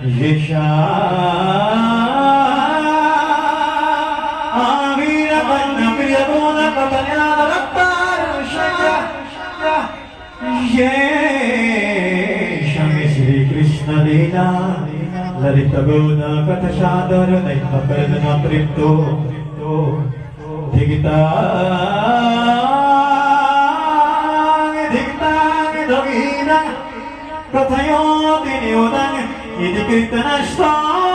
Yesha Avira Panna Priyamuna Kapanyana Raptar Shaya Yesha Shri Krishna Leela Lalita Guna Katashadar Naita Pradana Tripto Digita Digita Dogina Kathayo Dinyodan Idi Kirtanashta